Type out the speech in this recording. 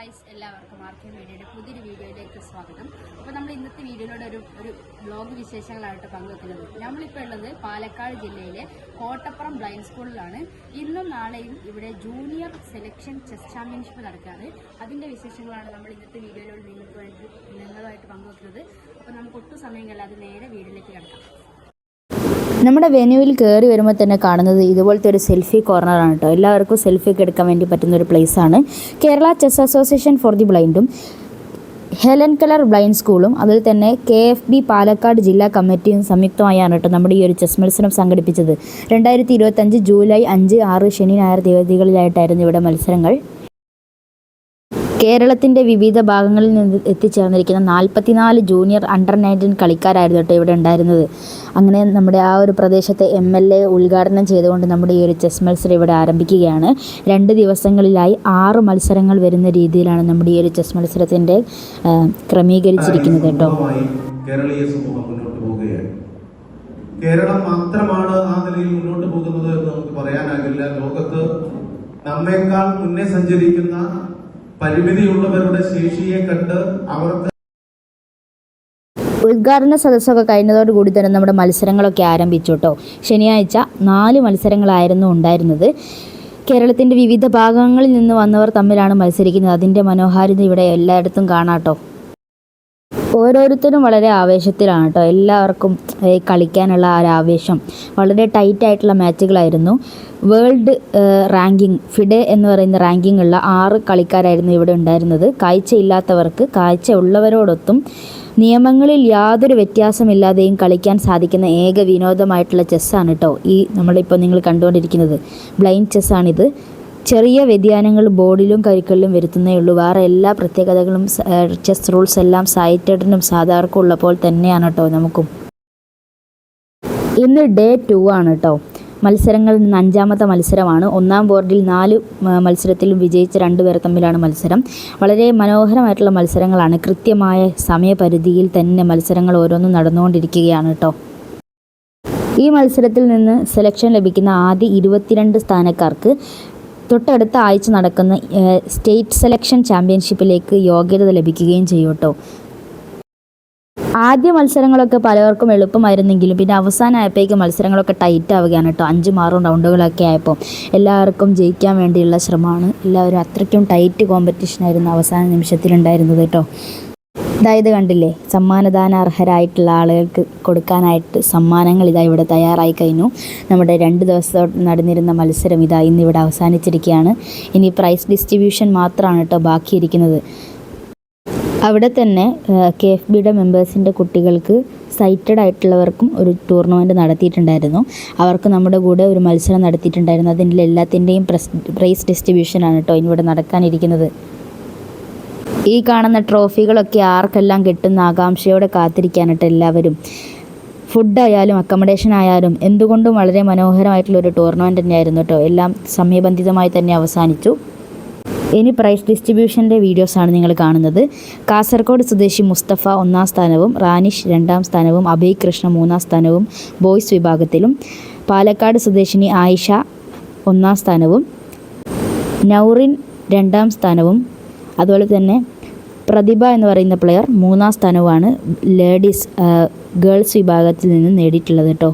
Guys, എല്ലാവർക്കും ആർക്കെ മീഡിയയുടെ പുതിയൊരു വീഡിയോയിലേക്ക് സ്വാഗതം. അപ്പോൾ നമ്മൾ ഇന്നത്തെ വീഡിയോയിലൂടെ ഒരു ബ്ലോഗ് വിശേഷങ്ങളായിട്ട് പങ്കുവെക്കുന്നത്. നമ്മളിപ്പോൾ ഉള്ളത് പാലക്കാട് ജില്ലയിലെ കോട്ടപ്പുറം ബ്ലൈൻഡ് സ്കൂളിലാണ്. ഇന്നും നാളെയും ഇവിടെ ജൂനിയർ സെലക്ഷൻ ചെസ് ചാമ്പ്യൻഷിപ്പ് നടക്കുകയാണ്. അതിൻ്റെ വിശേഷങ്ങളാണ് നമ്മൾ ഇന്നത്തെ വീഡിയോയിലൂടെ നിങ്ങളുമായിട്ട് പങ്കുവെക്കുന്നത്. അപ്പോൾ നമുക്ക് ഒട്ടും സമയം കളയാതെ നേരെ വീഡിയോയിലേക്ക് കിടക്കാം. നമ്മുടെ വെന്യൂവിൽ കയറി വരുമ്പോൾ തന്നെ കാണുന്നത് ഇതുപോലത്തെ ഒരു സെൽഫി കോർണറാണ് കേട്ടോ. എല്ലാവർക്കും സെൽഫി ഒക്കെ എടുക്കാൻ വേണ്ടി പറ്റുന്ന ഒരു പ്ലേസാണ്. Kerala chess association for the ബ്ലൈൻഡും ഹെലൻ കെല്ലർ ബ്ലൈൻഡ് സ്കൂളും അതുപോലെ തന്നെ KFB പാലക്കാട് ജില്ലാ കമ്മിറ്റിയും സംയുക്തമായാണ് കേട്ടോ നമ്മുടെ ഈ ഒരു ചെസ് മത്സരം സംഘടിപ്പിച്ചത്. 2025 ജൂലൈ 5, 6 ശനി ഞായർ തീയതികളിലായിട്ടായിരുന്നു ഇവിടെ മത്സരങ്ങൾ. കേരളത്തിൻ്റെ വിവിധ ഭാഗങ്ങളിൽ നിന്ന് എത്തിച്ചേർന്നിരിക്കുന്ന 44 ജൂനിയർ അണ്ടർ 19 കളിക്കാരായിരുന്നു കേട്ടോ ഇവിടെ ഉണ്ടായിരുന്നത്. അങ്ങനെ നമ്മുടെ ആ ഒരു പ്രദേശത്തെ MLA ഉദ്ഘാടനം ചെയ്തുകൊണ്ട് നമ്മുടെ ഈ ഒരു ചെസ് മത്സരം ഇവിടെ ആരംഭിക്കുകയാണ്. 2 ദിവസങ്ങളിലായി 6 മത്സരങ്ങൾ വരുന്ന രീതിയിലാണ് നമ്മുടെ ഈ ഒരു ചെസ് മത്സരത്തിൻ്റെ ക്രമീകരിച്ചിരിക്കുന്നത് കേട്ടോ. കേരളീയ സമൂഹം മുന്നോട്ട് പോവുകയാണ്. കേരളം മാത്രമാണ് ആ നിലയിൽ മുന്നോട്ട് പോകുന്നത് എന്ന് നമുക്ക് പറയാനാകില്ല. ലോകത്ത് നമ്മേക്കാൾ മുന്നേ സഞ്ചരിക്കുന്ന പരിമിതിയുള്ളവരുടെ ശേഷിയെ കണ്ട് അവർക്ക് ഉദ്ഘാടന സദസ്സൊക്കെ കഴിഞ്ഞതോടുകൂടി തന്നെ നമ്മുടെ മത്സരങ്ങളൊക്കെ ആരംഭിച്ചു കേട്ടോ. ശനിയാഴ്ച 4 മത്സരങ്ങളായിരുന്നു ഉണ്ടായിരുന്നത്. കേരളത്തിൻ്റെ വിവിധ ഭാഗങ്ങളിൽ നിന്ന് വന്നവർ തമ്മിലാണ് മത്സരിക്കുന്നത്. അതിൻ്റെ മനോഹാരിത ഇവിടെ എല്ലായിടത്തും കാണാം കേട്ടോ. ഓരോരുത്തരും വളരെ ആവേശത്തിലാണ് കേട്ടോ. എല്ലാവർക്കും കളിക്കാനുള്ള ആ ഒരു ആവേശം. വളരെ ടൈറ്റായിട്ടുള്ള മാച്ചുകളായിരുന്നു. വേൾഡ് റാങ്കിങ് ഫിഡെ എന്ന് പറയുന്ന റാങ്കിങ് ഉള്ള 6 കളിക്കാരായിരുന്നു ഇവിടെ ഉണ്ടായിരുന്നത്. കാഴ്ചയില്ലാത്തവർക്ക് കാഴ്ച ഉള്ളവരോടൊത്തും നിയമങ്ങളിൽ യാതൊരു വ്യത്യാസമില്ലാതെയും കളിക്കാൻ സാധിക്കുന്ന ഏക വിനോദമായിട്ടുള്ള ചെസ്സാണ് കേട്ടോ നമ്മളിപ്പോൾ നിങ്ങൾ കണ്ടുകൊണ്ടിരിക്കുന്നത്. ബ്ലൈൻഡ് ചെസ്സാണിത്. ചെറിയ വ്യതിയാനങ്ങൾ ബോർഡിലും കൈകളിലും വരുത്തുന്നേ ഉള്ളൂ. വേറെ എല്ലാ പ്രത്യേകതകളും ചെസ് റൂൾസ് എല്ലാം സൈറ്റഡിനും സാധാരണക്കും ഉള്ളപ്പോൾ തന്നെയാണ് കേട്ടോ നമുക്കും. ഇന്ന് ഡേ 2 ആണ് കേട്ടോ. മത്സരങ്ങളിൽ നിന്ന് 5ാമത്തെ മത്സരമാണ്. 1ാം ബോർഡിൽ 4 മത്സരത്തിലും വിജയിച്ച 2 പേർ തമ്മിലാണ് മത്സരം. വളരെ മനോഹരമായിട്ടുള്ള മത്സരങ്ങളാണ്. കൃത്യമായ സമയപരിധിയിൽ തന്നെ മത്സരങ്ങൾ ഓരോന്നും നടന്നുകൊണ്ടിരിക്കുകയാണ് കേട്ടോ. ഈ മത്സരത്തിൽ നിന്ന് സെലക്ഷൻ ലഭിക്കുന്ന ആദ്യ 22 സ്ഥാനക്കാർക്ക് തൊട്ടടുത്ത ആഴ്ച നടക്കുന്ന സ്റ്റേറ്റ് സെലക്ഷൻ ചാമ്പ്യൻഷിപ്പിലേക്ക് യോഗ്യത ലഭിക്കുകയും ചെയ്യും കേട്ടോ. ആദ്യ മത്സരങ്ങളൊക്കെ പലവർക്കും എളുപ്പമായിരുന്നെങ്കിലും പിന്നെ അവസാനമായപ്പോഴേക്കും മത്സരങ്ങളൊക്കെ ടൈറ്റ് ആവുകയാണ് കേട്ടോ. 5-6 റൗണ്ടുകളൊക്കെ ആയപ്പോൾ എല്ലാവർക്കും ജയിക്കാൻ വേണ്ടിയുള്ള ശ്രമമാണ്. എല്ലാവരും അത്രയ്ക്കും ടൈറ്റ് കോമ്പറ്റീഷനായിരുന്നു അവസാന നിമിഷത്തിലുണ്ടായിരുന്നത് കേട്ടോ. ഇതായത് കണ്ടില്ലേ, സമ്മാനദാനാർഹരായിട്ടുള്ള ആളുകൾക്ക് കൊടുക്കാനായിട്ട് സമ്മാനങ്ങൾ ഇതാ ഇവിടെ തയ്യാറായി കഴിഞ്ഞു. നമ്മുടെ 2 ദിവസം നടന്നിരുന്ന മത്സരം ഇതാ ഇന്നിവിടെ അവസാനിച്ചിരിക്കുകയാണ്. ഇനി പ്രൈസ് ഡിസ്ട്രിബ്യൂഷൻ മാത്രമാണ് കേട്ടോ ബാക്കിയിരിക്കുന്നത്. അവിടെ തന്നെ KFBയുടെ മെമ്പേഴ്സിൻ്റെ കുട്ടികൾക്ക് സൈറ്റഡ് ആയിട്ടുള്ളവർക്കും ഒരു ടൂർണമെൻറ്റ് നടത്തിയിട്ടുണ്ടായിരുന്നു. അവർക്ക് നമ്മുടെ കൂടെ ഒരു മത്സരം നടത്തിയിട്ടുണ്ടായിരുന്നു. അതിൻ്റെ എല്ലാത്തിൻ്റെയും പ്രൈസ് ഡിസ്ട്രിബ്യൂഷനാണ് കേട്ടോ ഇന്നിവിടെ നടക്കാനിരിക്കുന്നത്. ഈ കാണുന്ന ട്രോഫികളൊക്കെ ആർക്കെല്ലാം കിട്ടുന്ന ആകാംക്ഷയോടെ കാത്തിരിക്കാനായിട്ട് എല്ലാവരും. ഫുഡായാലും അക്കോമഡേഷൻ ആയാലും എന്തുകൊണ്ടും വളരെ മനോഹരമായിട്ടുള്ളൊരു ടൂർണമെൻറ്റ് തന്നെയായിരുന്നു കേട്ടോ. എല്ലാം സമയബന്ധിതമായി തന്നെ അവസാനിച്ചു. ഇനി പ്രൈസ് ഡിസ്ട്രിബ്യൂഷൻ്റെ വീഡിയോസാണ് നിങ്ങൾ കാണുന്നത്. കാസർഗോഡ് സ്വദേശി മുസ്തഫ 1ാം സ്ഥാനവും റാനിഷ് 2ാം സ്ഥാനവും അഭയ് കൃഷ്ണ 3ാം സ്ഥാനവും ബോയ്സ് വിഭാഗത്തിലും, പാലക്കാട് സ്വദേശിനി ആയിഷ 1ാം സ്ഥാനവും, നൗറിൻ 2ാം സ്ഥാനവും, അതുപോലെ തന്നെ പ്രതിഭ എന്ന് പറയുന്ന പ്ലെയർ 3ാം സ്ഥാനവുമാണ് ഗേൾസ് വിഭാഗത്തിൽ നിന്ന് നേടിയിട്ടുള്ളത് കേട്ടോ.